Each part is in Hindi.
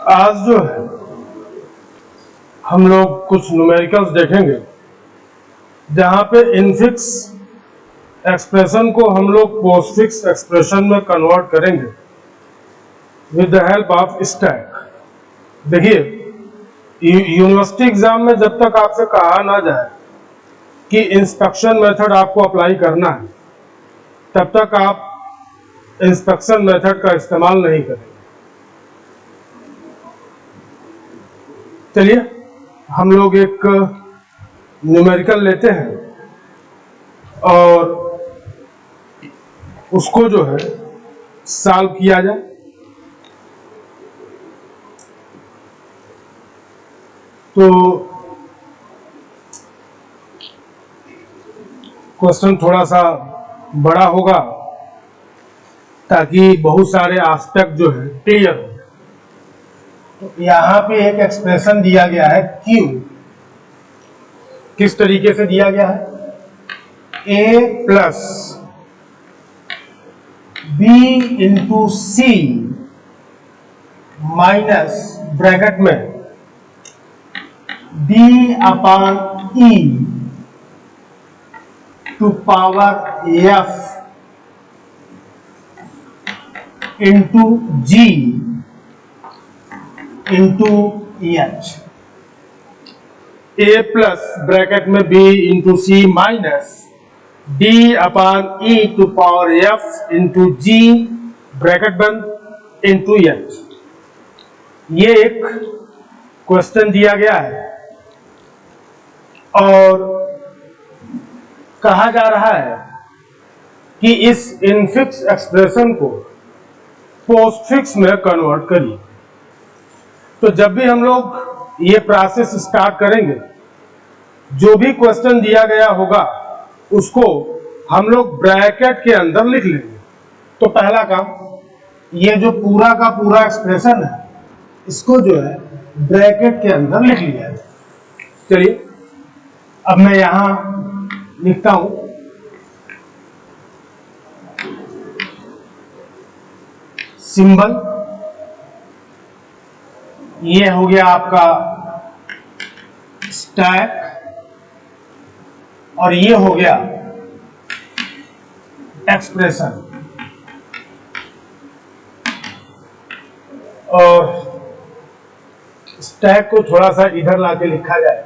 आज जो है हम लोग कुछ न्यूमेरिकल्स देखेंगे जहां पे इनफिक्स एक्सप्रेशन को हम लोग पोस्टफिक्स एक्सप्रेशन में कन्वर्ट करेंगे with the help of stack. देखिए, यूनिवर्सिटी एग्जाम में जब तक आपसे कहा ना जाए कि इंस्पेक्शन मेथड आपको अप्लाई करना है, तब तक आप इंस्पेक्शन मेथड का इस्तेमाल नहीं करेंगे। चलिए हम लोग एक न्यूमेरिकल लेते हैं और उसको जो है सॉल्व किया जाए। तो क्वेश्चन थोड़ा सा बड़ा होगा ताकि बहुत सारे एस्पेक्ट जो है क्लियर हो। तो यहां पे एक एक्सप्रेशन दिया गया है Q, किस तरीके से दिया गया है, A plus B into C minus bracket में D upon E to power F into G into H। A plus bracket में B into C minus D upon E to power F into G bracket बंद इंटू H। ये एक क्वेश्चन दिया गया है और कहा जा रहा है कि इस इनफिक्स एक्सप्रेशन को पोस्टफिक्स में कन्वर्ट करिए। तो जब भी हम लोग ये प्रोसेस स्टार्ट करेंगे, जो भी क्वेश्चन दिया गया होगा उसको हम लोग ब्रैकेट के अंदर लिख लेंगे। तो पहला काम, ये जो पूरा का पूरा एक्सप्रेशन है इसको जो है ब्रैकेट के अंदर लिख लिया है। चलिए अब मैं यहां लिखता हूं सिंबल, ये हो गया आपका स्टैक और ये हो गया एक्सप्रेशन। और स्टैक को थोड़ा सा इधर लाके लिखा जाए।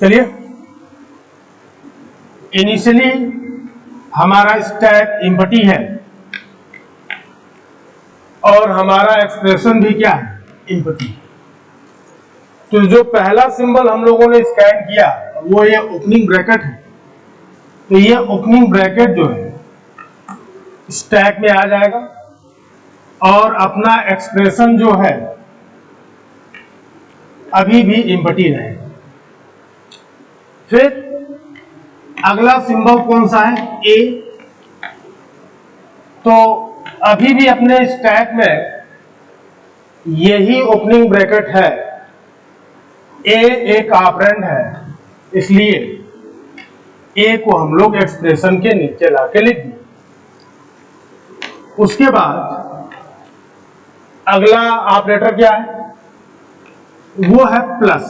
चलिए, इनिशियली हमारा स्टैक एम्प्टी है और हमारा एक्सप्रेशन भी क्या है, एम्प्टी। तो जो पहला सिंबल हम लोगों ने स्कैन किया वो ये ओपनिंग ब्रैकेट है। तो ये ओपनिंग ब्रैकेट जो है स्टैक में आ जाएगा और अपना एक्सप्रेशन जो है अभी भी एम्प्टी रहेगा। फिर अगला सिंबल कौन सा है, ए। तो अभी भी अपने स्टैक में यही ओपनिंग ब्रैकेट है, ए एक ऑपरेंड है, इसलिए ए को हम लोग एक्सप्रेशन के नीचे लाके लिख दिए। उसके बाद अगला ऑपरेटर क्या है, वो है प्लस।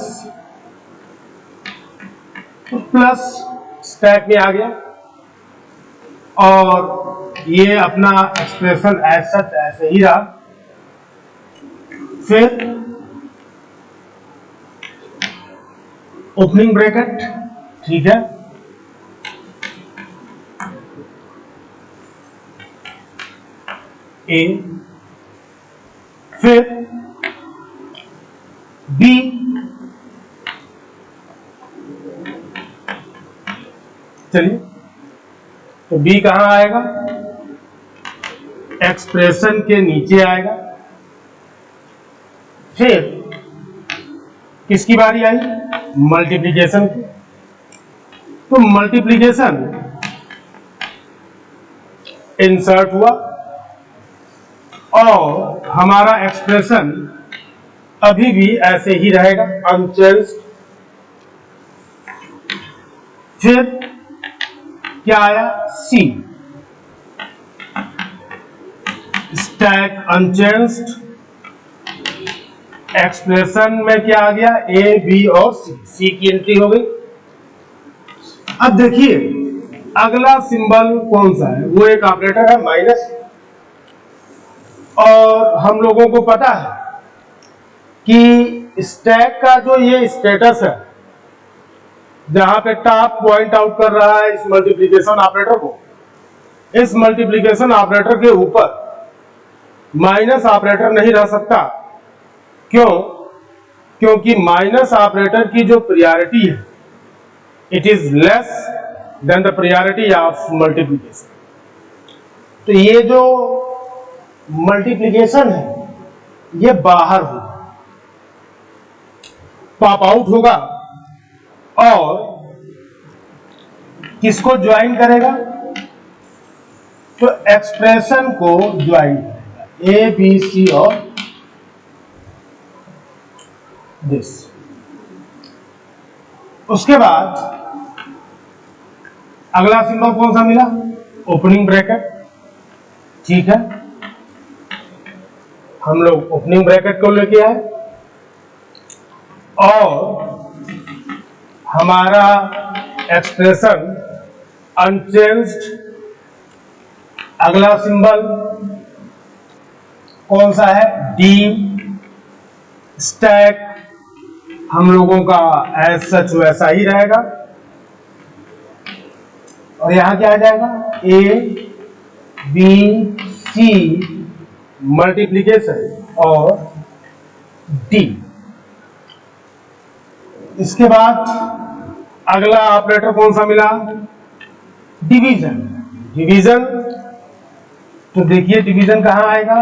तो प्लस स्टैक में आ गया और ये अपना एक्सप्रेशन ऐसे ही रहा। फिर ओपनिंग ब्रैकेट, ठीक है, ए। फिर बी, चलिए तो बी कहां आएगा, एक्सप्रेशन के नीचे आएगा। फिर किसकी बारी आई, मल्टीप्लिकेशन की। तो मल्टीप्लिकेशन इंसर्ट हुआ और हमारा एक्सप्रेशन अभी भी ऐसे ही रहेगा, अनचेंज्ड। फिर क्या आया, सी। स्टैक अनचेंज्ड, एक्सप्रेशन में क्या आ गया, ए बी और सी की एंट्री हो गई। अब देखिए अगला सिंबल कौन सा है, वो एक ऑपरेटर है माइनस, और हम लोगों को पता है कि स्टैक का जो ये स्टेटस है, जहां पे टॉप पॉइंट आउट कर रहा है इस मल्टीप्लिकेशन ऑपरेटर को, इस मल्टीप्लिकेशन ऑपरेटर के ऊपर माइनस ऑपरेटर नहीं रह सकता। क्यों? क्योंकि माइनस ऑपरेटर की जो प्रायोरिटी है, it is less than the priority of multiplication. तो ये जो मल्टीप्लिकेशन है ये बाहर होगा, पॉप आउट होगा, और किसको ज्वाइन करेगा, तो एक्सप्रेशन को ज्वाइन करेगा, ए बी सी और दिस। उसके बाद अगला सिंबल कौन सा मिला, ओपनिंग ब्रैकेट। ठीक है, हम लोग ओपनिंग ब्रैकेट को लेके आए, और हमारा एक्सप्रेशन अनचेंज्ड। अगला सिंबल कौन सा है, डी। स्टैक हम लोगों का एज सच वैसा ही रहेगा, और यहां क्या आ जाएगा, ए बी सी मल्टीप्लिकेशन और डी। इसके बाद अगला ऑपरेटर कौन सा मिला, डिवीजन। डिवीजन, तो देखिए डिवीजन कहां आएगा,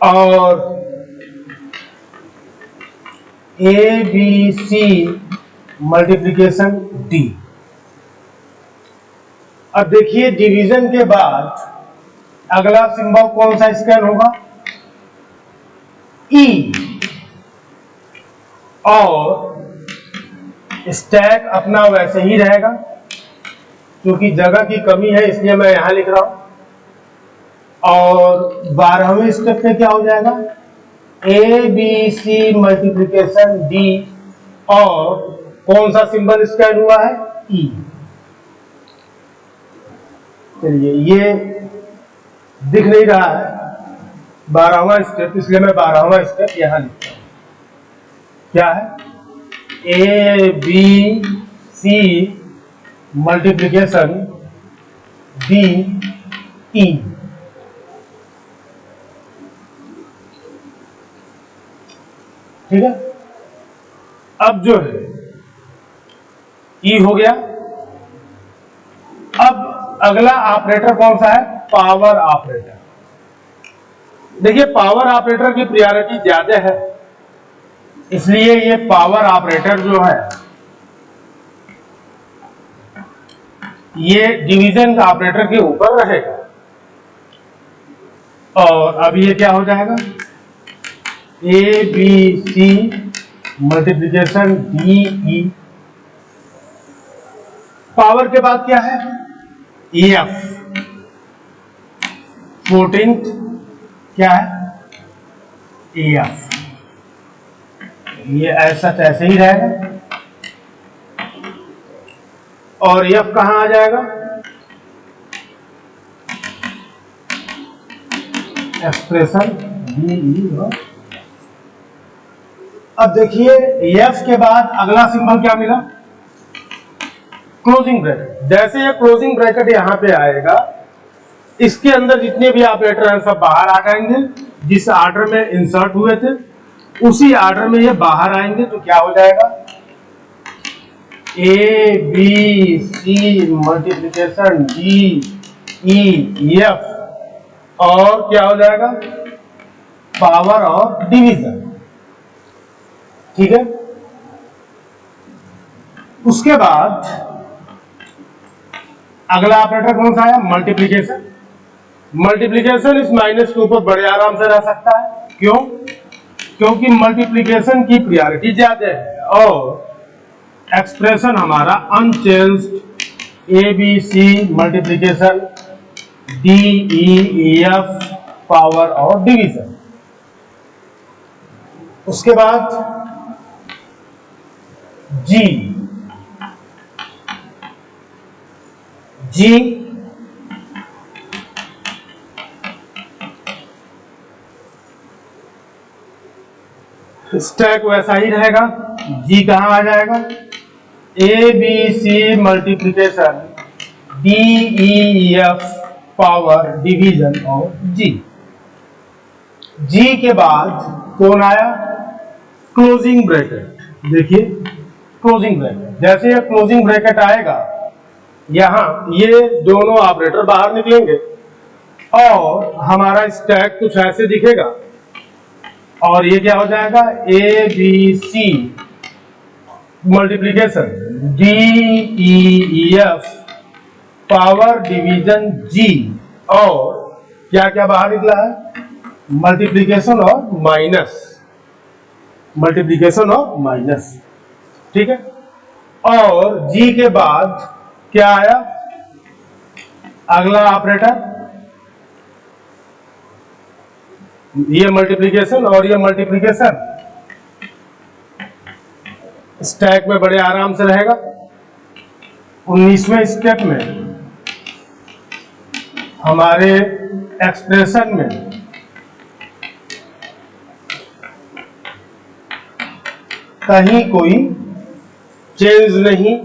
और A B C multiplication D. अब देखिए डिवीजन के बाद अगला सिंबल कौन सा स्कैन होगा, ई, और स्टैक अपना वैसे ही रहेगा, क्योंकि जगह की कमी है इसलिए मैं यहां लिख रहा हूं। और 12वें स्टेप पे क्या हो जाएगा, A B C multiplication D, और कौन सा सिंबल स्कैन हुआ है, ई। चलिए ये दिख नहीं रहा है 12वां स्टेप, इसलिए मैं 12वां स्टेप यहां लिखता हूं। क्या है, A B C multiplication D E. ठीक है, अब जो है ई हो गया। अब अगला ऑपरेटर कौन सा है, पावर ऑपरेटर। देखिए पावर ऑपरेटर की प्रायोरिटी ज्यादा है, इसलिए ये पावर ऑपरेटर जो है ये डिवीजन का ऑपरेटर के ऊपर रहेगा। और अब ये क्या हो जाएगा, A B C multiplication D E. Power के बाद क्या है, एफ। 14th क्या है, एफ। ये ऐसा ऐसे ही रहेगा, और एफ कहां आ जाएगा, एक्सप्रेशन डी ई। अब देखिए एफ के बाद अगला सिंबल क्या मिला, क्लोजिंग ब्रैकेट। जैसे ये क्लोजिंग ब्रैकेट यहां पे आएगा, इसके अंदर जितने भी ऑपरेटर हैं सब बाहर आ जाएंगे। जिस ऑर्डर में इंसर्ट हुए थे उसी ऑर्डर में ये बाहर आएंगे। तो क्या हो जाएगा, A B C multiplication D E F, और क्या हो जाएगा, पावर और डिवीजन। ठीक है, उसके बाद अगला ऑपरेटर कौन सा है, मल्टीप्लिकेशन। मल्टीप्लिकेशन इस माइनस के ऊपर बड़े आराम से रह सकता है। क्यों? क्योंकि मल्टीप्लिकेशन की प्रायोरिटी ज्यादा है और एक्सप्रेशन हमारा unchanged A B C multiplication, D E F power और डिवीजन। उसके बाद जी, जी स्टैक वैसा ही रहेगा, जी कहां आ जाएगा, A B C multiplication, D E F power division और जी। जी के बाद कौन आया, क्लोजिंग ब्रैकेट। देखिए क्लोजिंग ब्रैकेट, जैसे ये क्लोजिंग ब्रैकेट आएगा यहां ये दोनों ऑपरेटर बाहर निकलेंगे और हमारा स्टैक कुछ ऐसे दिखेगा और ये क्या हो जाएगा, A B C multiplication, D E F power division G, और क्या क्या बाहर निकला है, मल्टीप्लीकेशन और माइनस, मल्टीप्लीकेशन और माइनस। ठीक है, और जी के बाद क्या आया, अगला ऑपरेटर, ये मल्टीप्लीकेशन और ये मल्टीप्लीकेशन स्टैक में बड़े आराम से रहेगा। 19वें स्टेप में हमारे एक्सप्रेशन में कहीं कोई चेंज नहीं,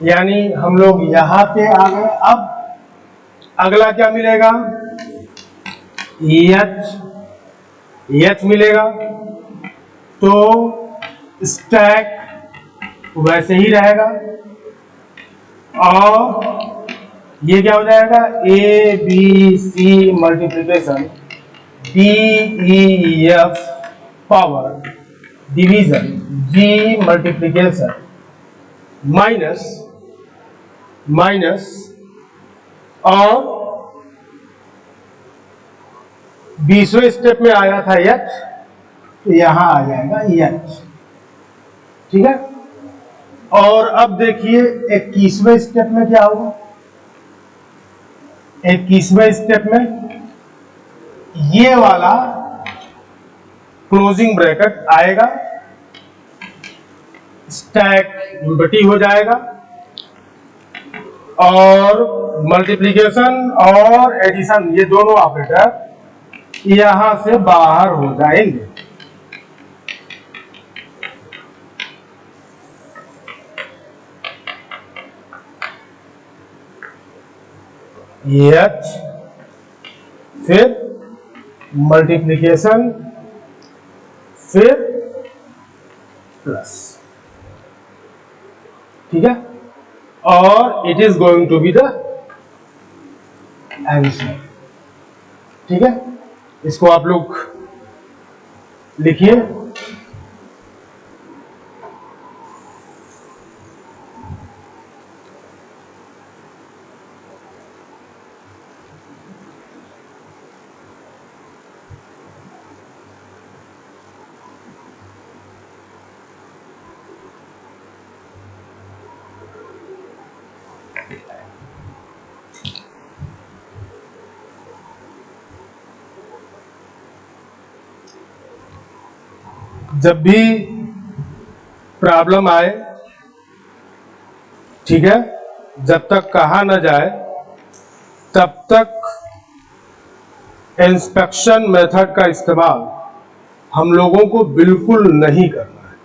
यानी हम लोग यहां पे आ गए। अब अगला क्या मिलेगा, एच मिलेगा, तो स्टैक वैसे ही रहेगा और ये क्या हो जाएगा, A B C multiplication, D E F power division, G multiplication minus minus और 20वें स्टेप में आया था एच, तो यहां आ जाएगा एच। ठीक है, और अब देखिए 21वें स्टेप में क्या होगा, 21वें स्टेप में ये वाला क्लोजिंग ब्रैकेट आएगा, स्टैक उल्टी हो जाएगा और मल्टीप्लीकेशन और एडिशन ये दोनों ऑपरेटर यहां से बाहर हो जाएंगे। एच फिर मल्टीप्लीकेशन फिर प्लस। ठीक है, और it is going to be the answer. ठीक है, इसको आप लोग लिखिए। जब भी प्रॉब्लम आए, ठीक है, जब तक कहा न जाए तब तक इंस्पेक्शन मेथड का इस्तेमाल हम लोगों को बिल्कुल नहीं करना है।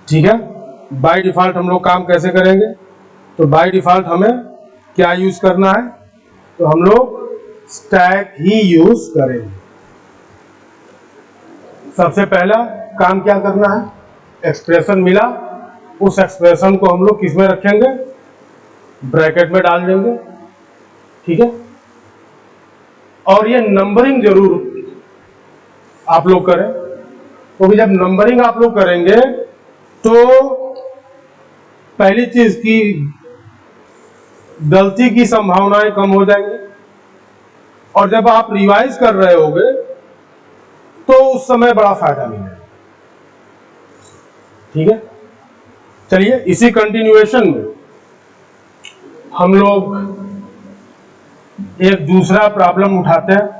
ठीक है, बाय डिफॉल्ट हम लोग काम कैसे करेंगे, तो बाय डिफॉल्ट हमें क्या यूज करना है, तो हम लोग स्टैक ही यूज करेंगे। सबसे पहला काम क्या करना है, एक्सप्रेशन मिला, उस एक्सप्रेशन को हम लोग किस में रखेंगे, ब्रैकेट में डाल देंगे। ठीक है, और ये नंबरिंग जरूर आप लोग करें, क्योंकि जब नंबरिंग आप लोग करेंगे तो पहली चीज की गलती की संभावनाएं कम हो जाएंगी, और जब आप रिवाइज कर रहे होगे तो उस समय बड़ा फायदा मिलेगा। ठीक है, चलिए इसी कंटिन्यूएशन में हम लोग एक दूसरा प्रॉब्लम उठाते हैं।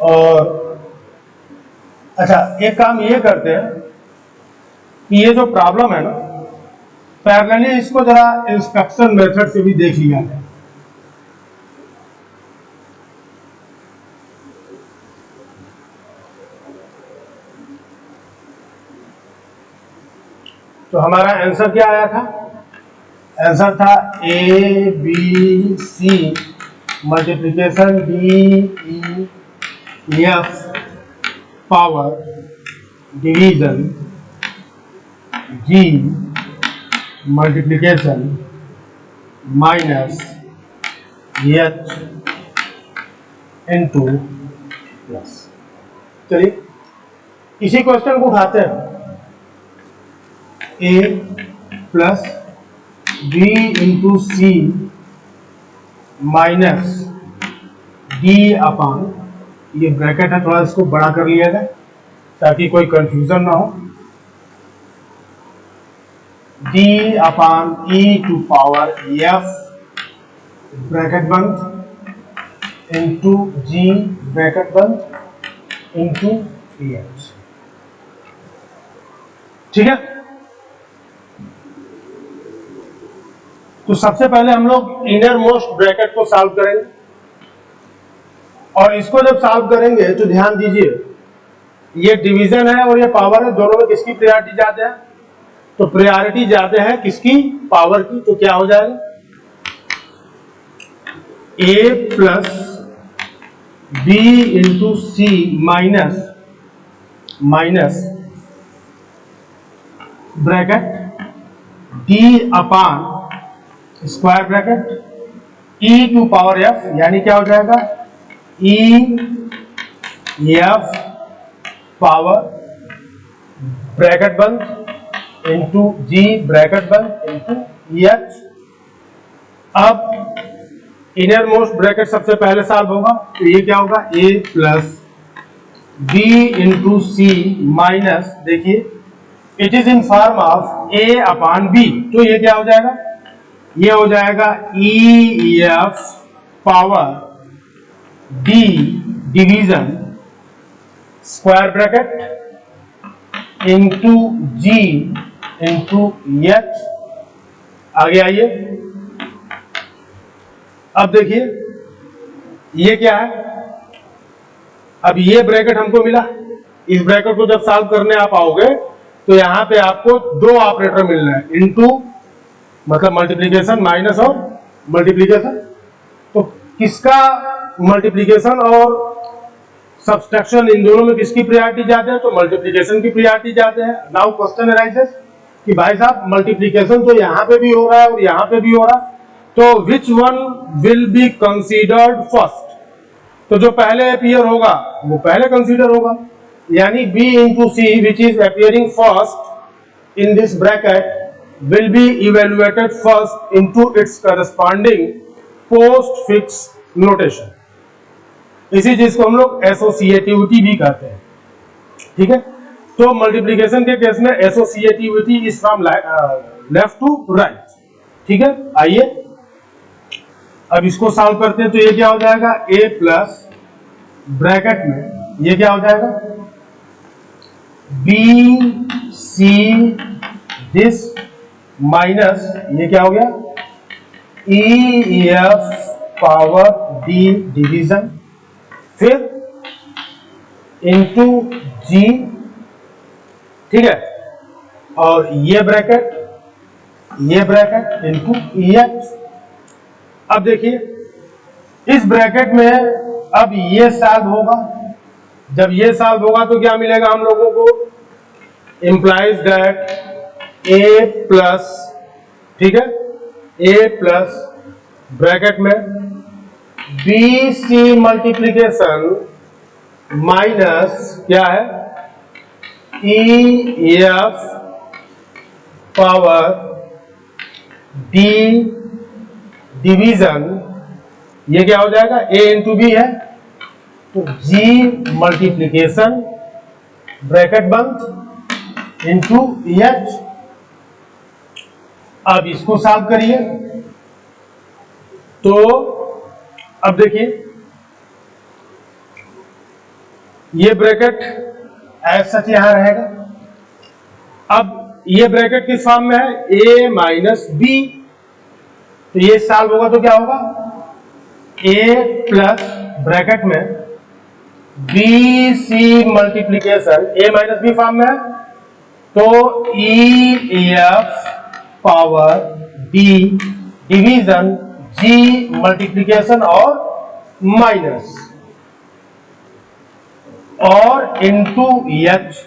और अच्छा, एक काम ये करते हैं कि ये जो प्रॉब्लम है ना, पैरेलली इसको जरा इंस्पेक्शन मेथड से भी देख लिया जाए। तो हमारा आंसर क्या आया था? आंसर था A B C multiplication D E F power division G multiplication minus H into plus. चलिए इसी क्वेश्चन को उठाते हैं। A plus B into C minus D upon, ये ब्रैकेट है, थोड़ा इसको बड़ा कर लिया जाए ताकि कोई कंफ्यूजन ना हो, D upon E to power F bracket बंद इंटू जी ब्रैकेट बंद इंटू एच। ठीक है, तो सबसे पहले हम लोग इनर मोस्ट ब्रैकेट को सॉल्व करेंगे, और इसको जब सॉल्व करेंगे तो ध्यान दीजिए, ये डिवीजन है और ये पावर है, दोनों में किसकी प्रायोरिटी ज्यादा है? तो प्रायोरिटी ज्यादा है किसकी? पावर की। तो क्या हो जाएगा? A plus B into C minus bracket D upon square bracket E to power F, यानी क्या हो जाएगा? ई एफ पावर ब्रैकेट बंद इंटू जी ब्रैकेट बंद इंटू एच। अब इनर मोस्ट ब्रैकेट सबसे पहले सॉल्व होगा, तो ये क्या होगा? A plus B into C minus, देखिए it is in form of A upon B, तो ये क्या हो जाएगा? ये हो जाएगा E F power D division square bracket into G into H. आगे आइए, अब देखिए ये क्या है? अब ये ब्रैकेट हमको मिला, इस ब्रैकेट को जब सॉल्व करने आप आओगे तो यहां पे आपको दो ऑपरेटर मिल रहे हैं, इनटू मतलब मल्टीप्लीकेशन, माइनस और मल्टीप्लीकेशन। तो किसका मल्टीप्लीकेशन और सब्सट्रैक्शन, इन दोनों में किसकी प्रायोरिटी ज्यादा है? तो मल्टीप्लीकेशन की प्रायोरिटी ज्यादा है। नाउ क्वेश्चन अराइजेस कि भाई साहब मल्टीप्लीकेशन तो यहां पे भी हो रहा है और यहां पे भी हो रहा है, तो which one will be considered first? तो जो पहले अपीयर होगा वो पहले कंसीडर होगा, यानी b into C which is appearing first in this bracket will be evaluated first into its corresponding postfix notation। इसी चीज को हम लोग एसोसिएटिविटी भी कहते हैं। ठीक है, तो मल्टीप्लिकेशन के केस में associativity is from left to right. ठीक है, आइए अब इसको सॉल्व करते हैं। तो ये क्या हो जाएगा? ए प्लस ब्रैकेट में ये क्या हो जाएगा? बी सी दिस माइनस ये क्या हो गया? ई एफ पावर डी डिवीजन, फिर इंटू जी। ठीक है, और ये ब्रैकेट इंटू ई एच। अब देखिए इस ब्रैकेट में अब ये सॉल्व होगा, जब ये सॉल्व होगा तो क्या मिलेगा हम लोगों को? इंप्लाइज दैट ए प्लस, ठीक है, ए प्लस ब्रैकेट में बी सी मल्टीप्लीकेशन माइनस क्या है? ई एफ पावर डी डिवीजन ये क्या हो जाएगा, a इंटू बी है, तो g मल्टीप्लीकेशन ब्रैकेट बंद इंटू एच। अब इसको सॉल्व करिए तो अब देखिए ये ब्रैकेट एज सच यहां रहेगा। अब ये ब्रैकेट किस फॉर्म में है, a माइनस बी, तो ये सॉल्व होगा तो क्या होगा, a प्लस ब्रैकेट में B C multiplication a minus B form में है, तो E F power D division G multiplication और माइनस और इनटू एच।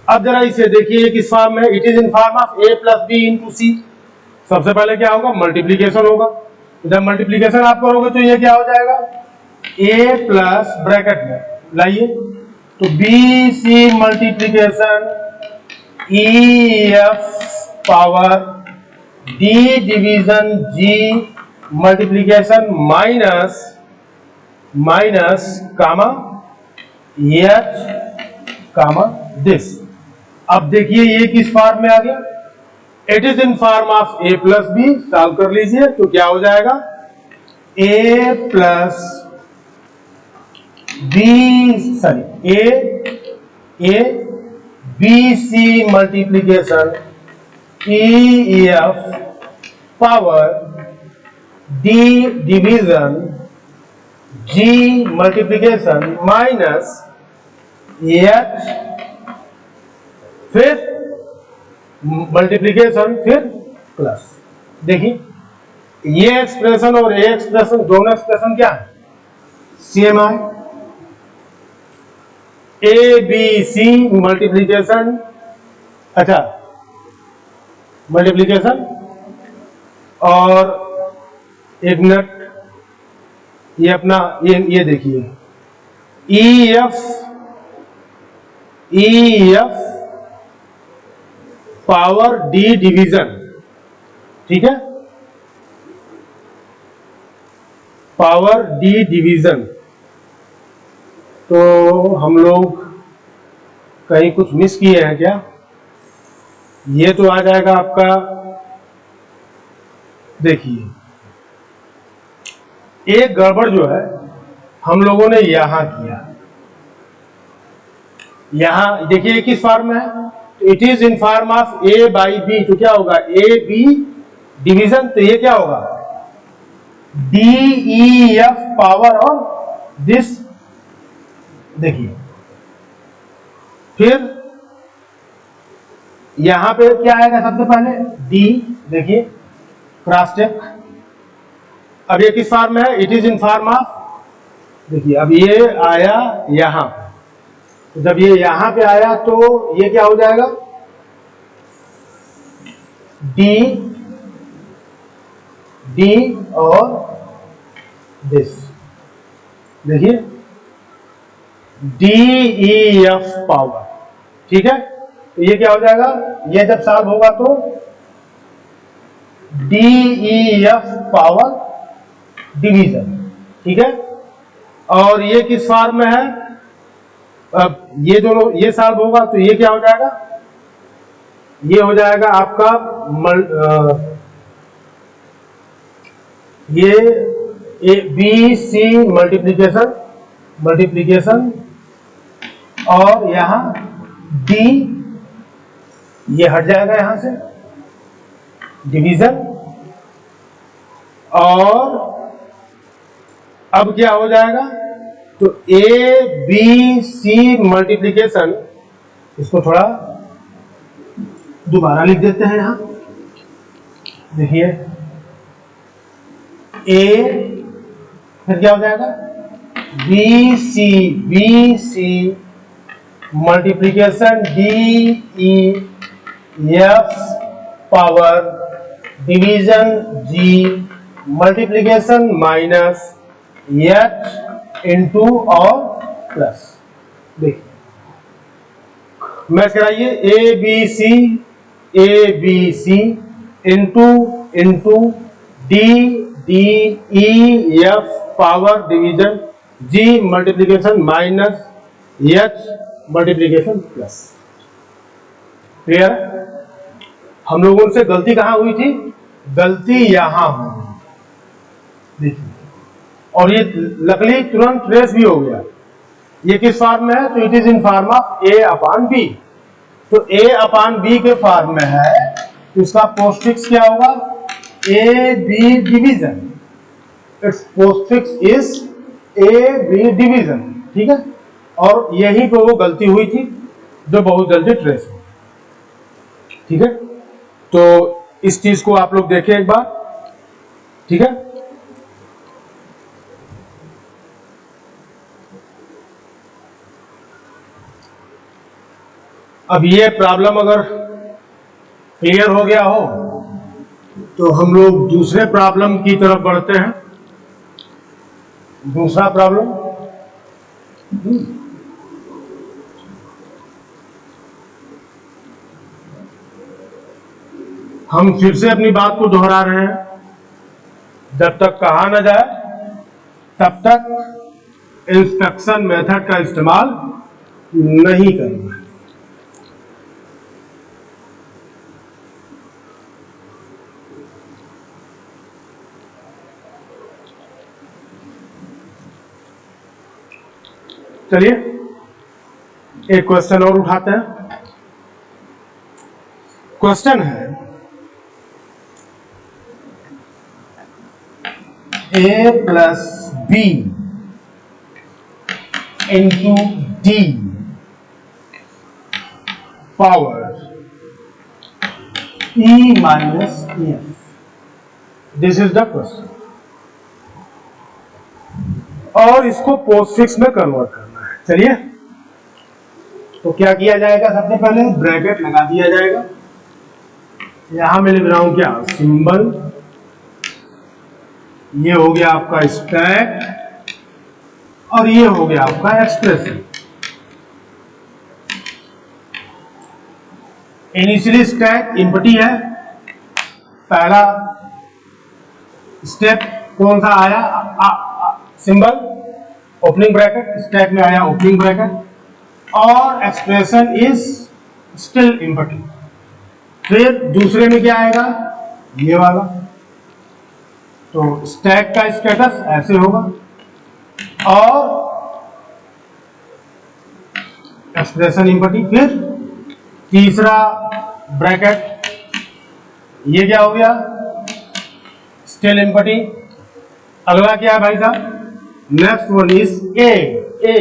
अब जरा इसे देखिए किस फॉर्म में, it is in form of a plus B into C. सबसे पहले क्या होगा, मल्टीप्लीकेशन होगा, जब मल्टीप्लीकेशन आप करोगे तो ये क्या हो जाएगा, a प्लस ब्रैकेट में लाइए तो B C multiplication E F power D division G multiplication minus minus comma H comma this. अब देखिए ये किस फॉर्म में आ गया, it is in form of a plus B. Solve कर लीजिए तो क्या हो जाएगा, a plus B sorry A B C multiplication E F power D division G multiplication minus H फिर मल्टीप्लीकेशन फिर प्लस। देखिए ये एक्सप्रेशन और ये एक्सप्रेशन दोनों एक्सप्रेशन क्या है, सेम है। ए बी सी मल्टीप्लीकेशन, अच्छा मल्टीप्लीकेशन और एक मिनट ये अपना ये देखिए ई एफ पावर डी डिवीजन, ठीक है, पावर डी डिवीजन। तो हम लोग कहीं कुछ मिस किए हैं क्या, ये तो आ जाएगा आपका, देखिए एक गड़बड़ जो है हम लोगों ने यहां किया, यहां देखिए किस फॉर्म में है, it is in form of a by B, तो क्या होगा a b डिवीजन, तो ये क्या होगा d e f पावर और दिस। देखिए फिर यहां पे क्या आएगा, सबसे पहले d, देखिए क्रॉस चेक। अब ये किस फॉर्म में है, it is in form of, देखिए अब ये आया यहां, तो जब ये यहां पे आया तो ये क्या हो जाएगा, डी और दिस, देखिए डी ई एफ पावर, ठीक है। तो ये क्या हो जाएगा, ये जब सॉल्व होगा तो D E F power division, ठीक है। और ये किस फॉर्म में है, अब ये दोनों ये सॉल्व होगा तो ये क्या हो जाएगा, ये हो जाएगा आपका ये ए बी सी मल्टीप्लीकेशन और यहां डी, ये हट जाएगा यहां से डिवीजन, और अब क्या हो जाएगा, तो ए बी सी मल्टीप्लीकेशन, इसको थोड़ा दोबारा लिख देते हैं यहां, देखिए ए फिर क्या हो जाएगा B C multiplication D E F power division G multiplication minus H into और प्लस। देखिए मैच कराइए, A B C into D D E F power division G multiplication minus H multiplication plus. Clear? हम लोगों से गलती कहां हुई थी? गलती यहां हुई, देखिए, और ये लकली तुरंत ट्रेस भी हो गया। ये किस फॉर्म में है? तो it is in form of A upon B. तो ए अपॉन बी के फॉर्म में है, तो इसका पोस्टफिक्स क्या होगा? A B division. It's postfix is A B division. ठीक है, और यही पे वो गलती हुई थी जो बहुत जल्दी ट्रेस हुई। ठीक है, तो इस चीज को आप लोग देखें एक बार। ठीक है, अब ये प्रॉब्लम अगर क्लियर हो गया हो तो हम लोग दूसरे प्रॉब्लम की तरफ बढ़ते हैं। दूसरा प्रॉब्लम, हम फिर से अपनी बात को दोहरा रहे हैं, जब तक कहा न जाए तब तक इंस्ट्रक्शन मेथड का इस्तेमाल नहीं करना। चलिए एक क्वेश्चन और उठाते हैं। क्वेश्चन है a plus B into D power e minus F. This is the question, और इसको पोस्टफिक्स में कन्वर्ट करना है। चलिए, तो क्या किया जाएगा? सबसे पहले ब्रैकेट लगा दिया जाएगा। यहां मैं लिख रहा हूं क्या? सिंबल। ये हो गया आपका स्टैक, और ये हो गया आपका एक्सप्रेशन। इनिशियली स्टैक एम्प्टी है। पहला स्टेप कौन सा आया? सिंबल, ओपनिंग ब्रैकेट, स्टैक में आया ओपनिंग ब्रैकेट, और एक्सप्रेशन इज स्टिल एम्प्टी। फिर दूसरे में क्या आएगा? ये वाला। तो स्टैक का स्टेटस ऐसे होगा, और एक्सप्रेशन एम्प्टी। फिर तीसरा ब्रैकेट, ये क्या हो गया? Still empty. अगला क्या है भाई साहब? नेक्स्ट वन इज ए,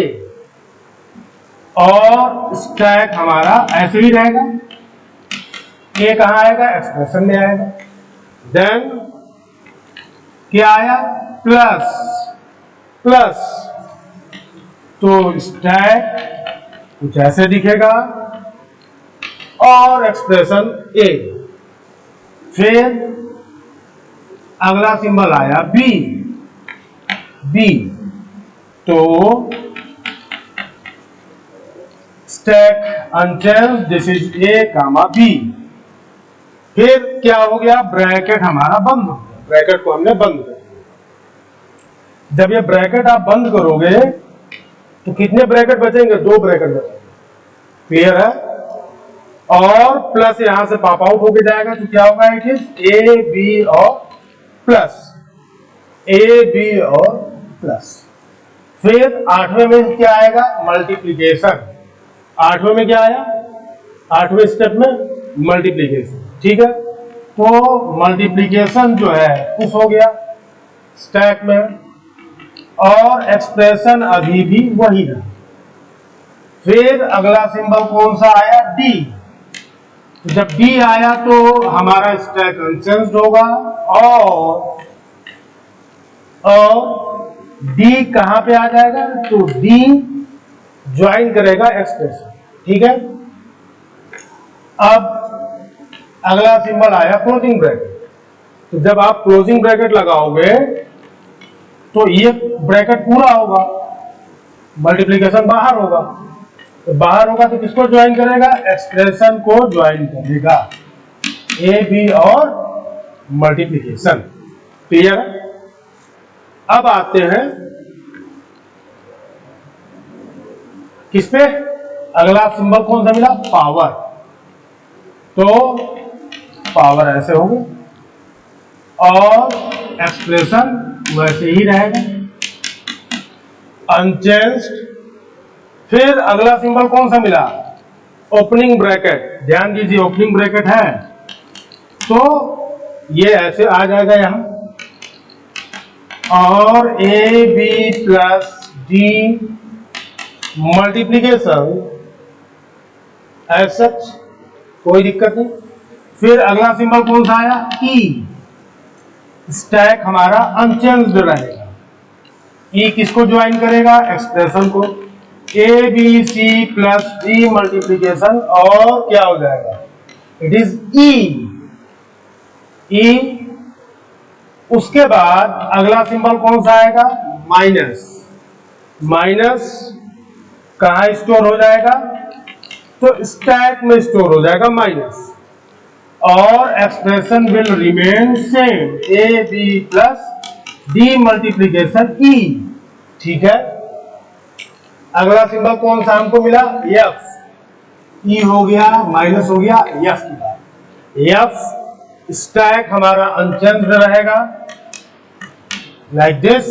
और स्टैक हमारा ऐसे ही रहेगा। ए कहां आएगा? एक्सप्रेशन में आएगा। देन क्या आया? प्लस, तो स्टैक कुछ ऐसे दिखेगा, और एक्सप्रेशन ए। फिर अगला सिंबल आया बी, तो stack unchanged, this is A comma B. फिर क्या हो गया? ब्रैकेट हमारा बंद हो गया। ब्रैकेट को हमने बंद कर दिया। जब ये ब्रैकेट आप बंद करोगे तो कितने ब्रैकेट बचेंगे? 2 ब्रैकेट बचेंगे। क्लियर है? और प्लस यहां से पॉप आउट होके जाएगा, तो क्या होगा? इट इज ए बी और प्लस, ए बी और प्लस। फिर 8वें में क्या आएगा? मल्टीप्लीकेशन। 8वें में क्या आया? 8वें स्टेप में मल्टीप्लीकेशन। ठीक है, तो मल्टीप्लीकेशन जो है पुश हो गया स्टैक में, और एक्सप्रेशन अभी भी वही है। फिर अगला सिंबल कौन सा आया? डी। तो जब डी आया तो हमारा स्टैक अनचेंज्ड होगा, और डी कहां पे आ जाएगा? तो डी ज्वाइन करेगा एक्सप्रेशन। ठीक है, अब अगला सिंबल आया क्लोजिंग ब्रैकेट। तो जब आप क्लोजिंग ब्रैकेट लगाओगे तो ये ब्रैकेट पूरा होगा, मल्टीप्लीकेशन बाहर होगा। तो बाहर होगा तो किसको ज्वाइन करेगा? एक्सप्रेशन को ज्वाइन करेगा, ए बी और मल्टीप्लीकेशन। क्लियर? अब आते हैं किस पे? अगला सिंबल कौन सा मिला? पावर। तो पावर ऐसे होगी और एक्सप्रेशन वैसे ही रहेगा, अनचेंज्ड। फिर अगला सिंबल कौन सा मिला? Opening bracket. ध्यान दीजिए, ओपनिंग ब्रैकेट है तो ये ऐसे आ जाएगा यहां, और A B plus D multiplication as such, कोई दिक्कत नहीं। फिर अगला सिंबल कौन सा आया? ई। स्टैक हमारा अनचेंज्ड रहेगा। ई किसको ज्वाइन करेगा? एक्सप्रेशन को। A B C plus D multiplication, और क्या हो जाएगा? It is E. ई। उसके बाद अगला सिंबल कौन सा आएगा? माइनस। माइनस कहां स्टोर हो जाएगा? तो स्टैक में स्टोर हो जाएगा माइनस, और expression will remain same, A B plus D multiplication E. ठीक है। अगला सिंबल कौन सा हमको मिला? एफ। ई हो गया, माइनस हो गया, एफ की बात। एफ स्टैक हमारा अनचेंज्ड रहेगा लाइक दिस।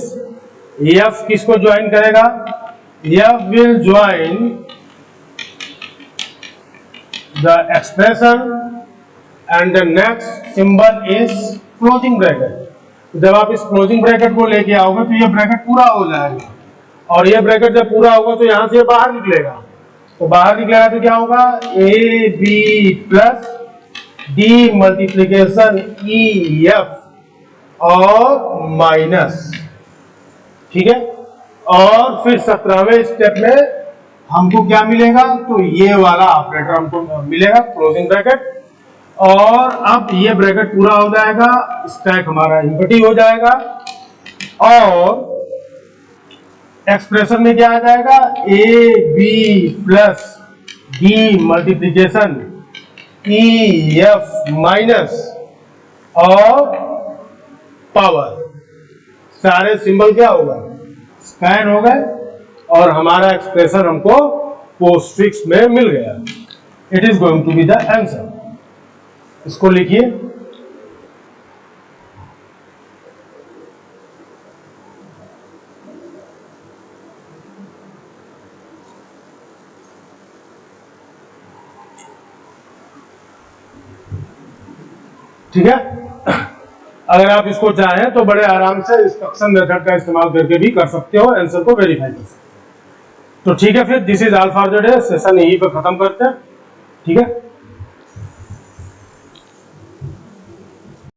एफ किसको ज्वाइन करेगा? F will join the expression and the next symbol is closing bracket. जब आप इस क्लोजिंग ब्रैकेट को लेके आओगे तो ये ब्रैकेट पूरा हो जाएगा, और ये ब्रैकेट जब पूरा होगा तो यहां से बाहर निकलेगा। तो बाहर निकलेगा तो क्या होगा? A B plus D multiplication E F और माइनस। ठीक है। और फिर 17वें स्टेप में हमको क्या मिलेगा? तो ये वाला ऑपरेटर हमको मिलेगा, क्लोजिंग ब्रैकेट। और अब ये ब्रैकेट पूरा हो जाएगा, स्टैक हमारा एम्प्टी हो जाएगा, और एक्सप्रेशन में क्या आ जाएगा? A B plus D multiplication E F minus और पावर। सारे सिंबल क्या हो गए? स्कैन हो गए, और हमारा एक्सप्रेशन हमको पोस्टफिक्स में मिल गया। It is going to be the answer. इसको लिखिए। ठीक है। अगर आप इसको चाहें तो बड़े आराम से इंस्ट्रक्शन मेथड का इस्तेमाल करके भी कर सकते हो, आंसर को वेरीफाई कर सकते हो। तो ठीक है, फिर this is all for the day. Session यहीं पर खत्म करते हैं। ठीक है।